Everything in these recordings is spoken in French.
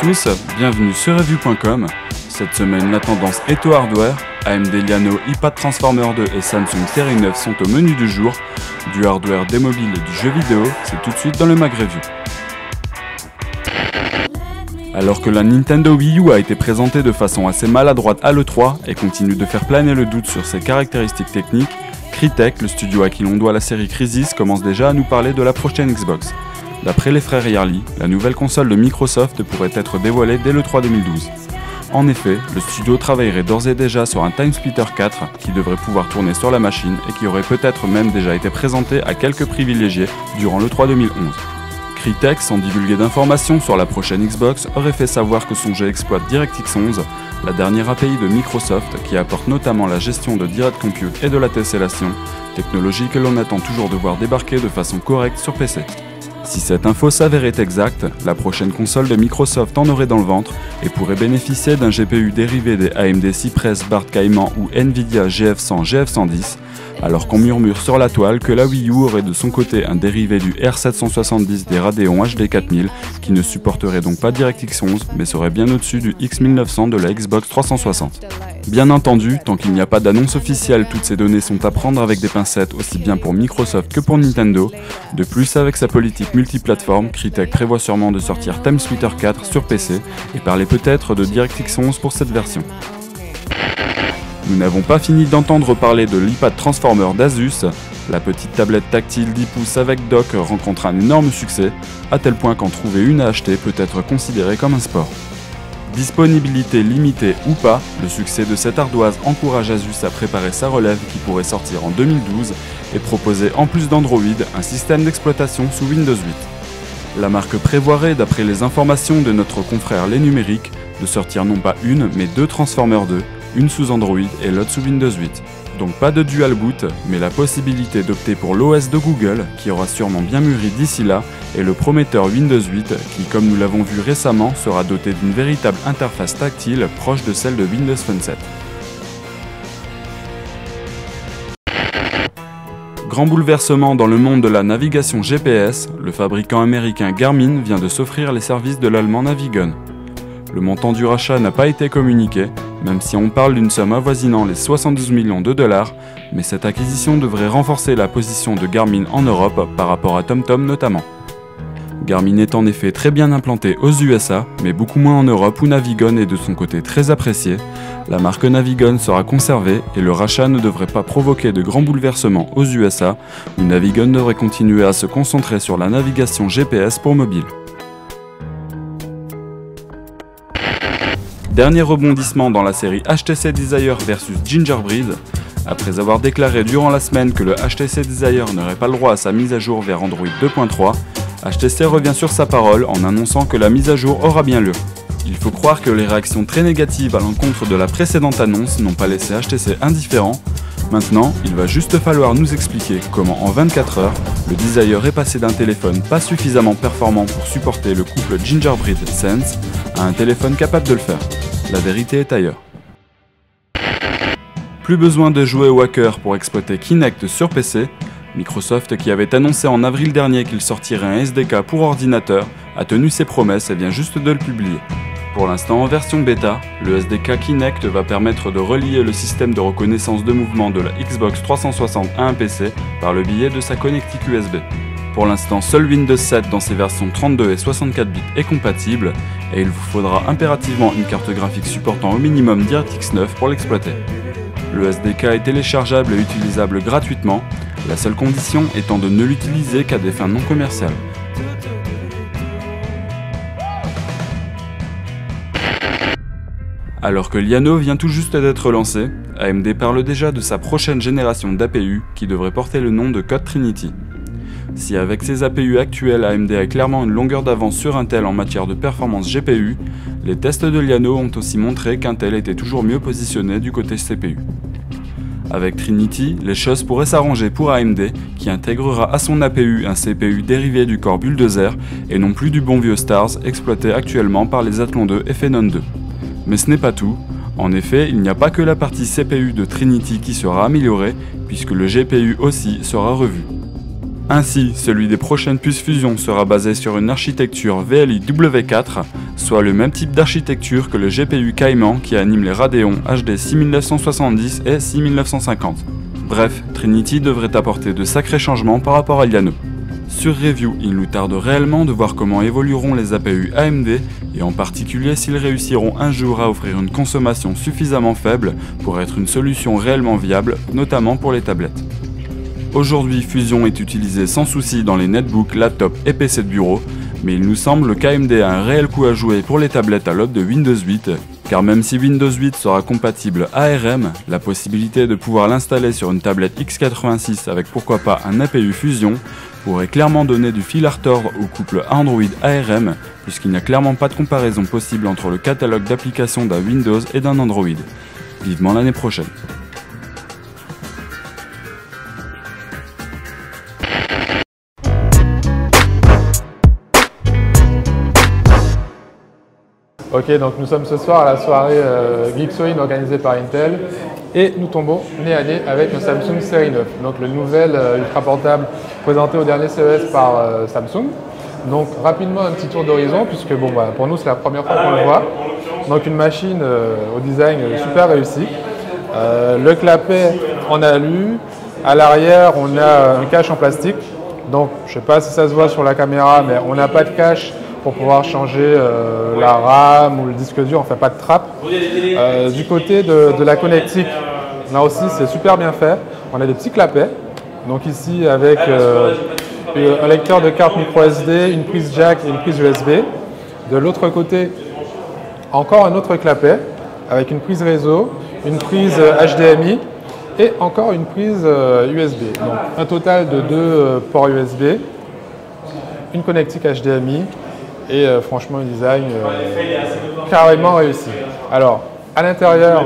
tous, bienvenue sur Review.com. Cette semaine, la tendance est au hardware. AMD Liano, iPad Transformer 2 et Samsung Série 9 sont au menu du jour. Du hardware, des mobiles et du jeu vidéo, c'est tout de suite dans le Mag Review. Alors que la Nintendo Wii U a été présentée de façon assez maladroite à l'E3 et continue de faire planer le doute sur ses caractéristiques techniques, Crytek, le studio à qui l'on doit la série Crysis, commence déjà à nous parler de la prochaine Xbox. D'après les frères Yarly, la nouvelle console de Microsoft pourrait être dévoilée dès l'E3 2012. En effet, le studio travaillerait d'ores et déjà sur un TimeSplitter 4 qui devrait pouvoir tourner sur la machine et qui aurait peut-être même déjà été présenté à quelques privilégiés durant l'E3 2011. Crytek, sans divulguer d'informations sur la prochaine Xbox, aurait fait savoir que son jeu exploite DirectX 11, la dernière API de Microsoft qui apporte notamment la gestion de Direct Compute et de la tessellation, technologie que l'on attend toujours de voir débarquer de façon correcte sur PC. Si cette info s'avérait exacte, la prochaine console de Microsoft en aurait dans le ventre et pourrait bénéficier d'un GPU dérivé des AMD Cypress, Bard Cayman ou Nvidia GF100, GF110, alors qu'on murmure sur la toile que la Wii U aurait de son côté un dérivé du R770 des Radeon HD 4000 qui ne supporterait donc pas DirectX 11 mais serait bien au-dessus du X1900 de la Xbox 360. Bien entendu, tant qu'il n'y a pas d'annonce officielle, toutes ces données sont à prendre avec des pincettes aussi bien pour Microsoft que pour Nintendo. De plus, avec sa politique multiplateforme, Crytek prévoit sûrement de sortir TimeSplitter 4 sur PC et parler peut-être de DirectX 11 pour cette version. Nous n'avons pas fini d'entendre parler de l'iPad Transformer d'Asus. La petite tablette tactile 10 pouces avec dock rencontre un énorme succès, à tel point qu'en trouver une à acheter peut être considéré comme un sport. Disponibilité limitée ou pas, le succès de cette ardoise encourage Asus à préparer sa relève qui pourrait sortir en 2012 et proposer en plus d'Android un système d'exploitation sous Windows 8. La marque prévoirait, d'après les informations de notre confrère Les Numériques, de sortir non pas une mais deux Transformer 2, une sous Android et l'autre sous Windows 8. Donc pas de dual boot, mais la possibilité d'opter pour l'OS de Google, qui aura sûrement bien mûri d'ici là, et le prometteur Windows 8, qui comme nous l'avons vu récemment, sera doté d'une véritable interface tactile proche de celle de Windows Phone 7. Grand bouleversement dans le monde de la navigation GPS, le fabricant américain Garmin vient de s'offrir les services de l'allemand Navigon. Le montant du rachat n'a pas été communiqué, même si on parle d'une somme avoisinant les 72 millions de dollars, mais cette acquisition devrait renforcer la position de Garmin en Europe par rapport à TomTom notamment. Garmin est en effet très bien implanté aux USA, mais beaucoup moins en Europe où Navigon est de son côté très apprécié. La marque Navigon sera conservée et le rachat ne devrait pas provoquer de grands bouleversements aux USA, où Navigon devrait continuer à se concentrer sur la navigation GPS pour mobile. Dernier rebondissement dans la série HTC Desire versus Gingerbread. Après avoir déclaré durant la semaine que le HTC Desire n'aurait pas le droit à sa mise à jour vers Android 2.3, HTC revient sur sa parole en annonçant que la mise à jour aura bien lieu. Il faut croire que les réactions très négatives à l'encontre de la précédente annonce n'ont pas laissé HTC indifférent. Maintenant, il va juste falloir nous expliquer comment en 24 heures, le Desire est passé d'un téléphone pas suffisamment performant pour supporter le couple Gingerbread Sense à un téléphone capable de le faire. La vérité est ailleurs. Plus besoin de jouer au hacker pour exploiter Kinect sur PC. Microsoft, qui avait annoncé en avril dernier qu'il sortirait un SDK pour ordinateur, a tenu ses promesses et vient juste de le publier. Pour l'instant en version bêta, le SDK Kinect va permettre de relier le système de reconnaissance de mouvement de la Xbox 360 à un PC par le biais de sa connectique USB. Pour l'instant, seul Windows 7 dans ses versions 32 et 64 bits est compatible, et il vous faudra impérativement une carte graphique supportant au minimum DirectX 9 pour l'exploiter. Le SDK est téléchargeable et utilisable gratuitement, la seule condition étant de ne l'utiliser qu'à des fins non commerciales. Alors que Liano vient tout juste d'être lancé, AMD parle déjà de sa prochaine génération d'APU qui devrait porter le nom de Code Trinity. Si avec ses APU actuels AMD a clairement une longueur d'avance sur Intel en matière de performance GPU, les tests de Liano ont aussi montré qu'Intel était toujours mieux positionné du côté CPU. Avec Trinity, les choses pourraient s'arranger pour AMD qui intégrera à son APU un CPU dérivé du corps Bulldozer et non plus du bon vieux Stars exploité actuellement par les Athlon 2 et Phenom 2. Mais ce n'est pas tout. En effet, il n'y a pas que la partie CPU de Trinity qui sera améliorée, puisque le GPU aussi sera revu. Ainsi, celui des prochaines puces Fusion sera basé sur une architecture VLI W4, soit le même type d'architecture que le GPU Cayman qui anime les Radeon HD 6970 et 6950. Bref, Trinity devrait apporter de sacrés changements par rapport à Llano. Sur Review, il nous tarde réellement de voir comment évolueront les APU AMD et en particulier s'ils réussiront un jour à offrir une consommation suffisamment faible pour être une solution réellement viable, notamment pour les tablettes. Aujourd'hui, Fusion est utilisé sans souci dans les netbooks, laptops et PC de bureau, mais il nous semble qu'AMD a un réel coup à jouer pour les tablettes à l'aube de Windows 8, car même si Windows 8 sera compatible ARM, la possibilité de pouvoir l'installer sur une tablette x86 avec pourquoi pas un APU Fusion pourrait clairement donner du fil à retordre au couple Android ARM, puisqu'il n'y a clairement pas de comparaison possible entre le catalogue d'applications d'un Windows et d'un Android. Vivement l'année prochaine. Ok, donc nous sommes ce soir à la soirée Geeksoin organisée par Intel et nous tombons nez à nez avec le Samsung Série 9, donc le nouvel ultra portable présenté au dernier CES par Samsung. Donc rapidement un petit tour d'horizon puisque bon, pour nous c'est la première fois qu'on le voit. Donc une machine au design super réussi. Le clapet en alu, à l'arrière on a un cache en plastique. Donc je ne sais pas si ça se voit sur la caméra mais on n'a pas de cache pour pouvoir changer la RAM ou le disque dur, on ne fait pas de trappe. Du côté de la connectique, là aussi c'est super bien fait. On a des petits clapets, donc ici avec un lecteur de carte micro SD, une prise jack et une prise USB. De l'autre côté, encore un autre clapet avec une prise réseau, une prise HDMI et encore une prise USB. Donc un total de 2 ports USB, une connectique HDMI. Et franchement, un design carrément réussi. Alors, à l'intérieur,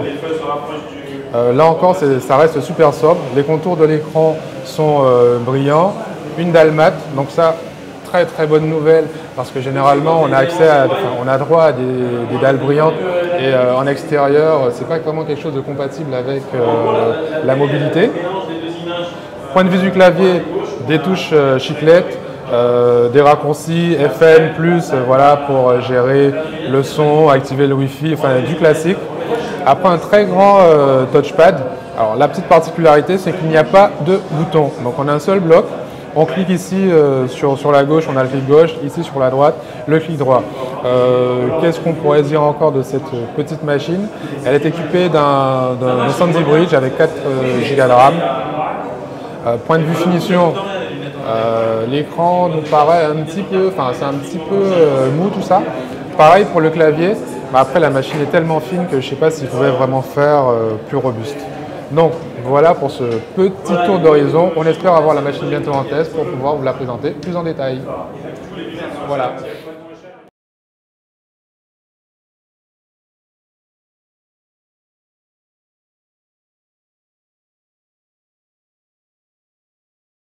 là encore, ça reste super sobre. Les contours de l'écran sont brillants. Une dalle mat, donc ça, très très bonne nouvelle, parce que généralement, on a droit à des dalles brillantes. Et en extérieur, c'est pas vraiment quelque chose de compatible avec la mobilité. Point de vue du clavier, des touches chiclettes. Des raccourcis FM+, voilà, pour gérer le son, activer le Wi-Fi, enfin du classique. Après un très grand touchpad. Alors la petite particularité c'est qu'il n'y a pas de bouton. Donc on a un seul bloc. On clique ici sur la gauche, on a le clic gauche, ici sur la droite, le clic droit. Qu'est-ce qu'on pourrait dire encore de cette petite machine? Elle est équipée d'un Sandy Bridge avec 4 Go de RAM. Point de vue finition. L'écran nous paraît un petit peu, c'est un petit peu mou tout ça. Pareil pour le clavier, mais après la machine est tellement fine que je ne sais pas s'il pouvait vraiment faire plus robuste. Donc voilà pour ce petit tour d'horizon. On espère avoir la machine bientôt en test pour pouvoir vous la présenter plus en détail. Voilà.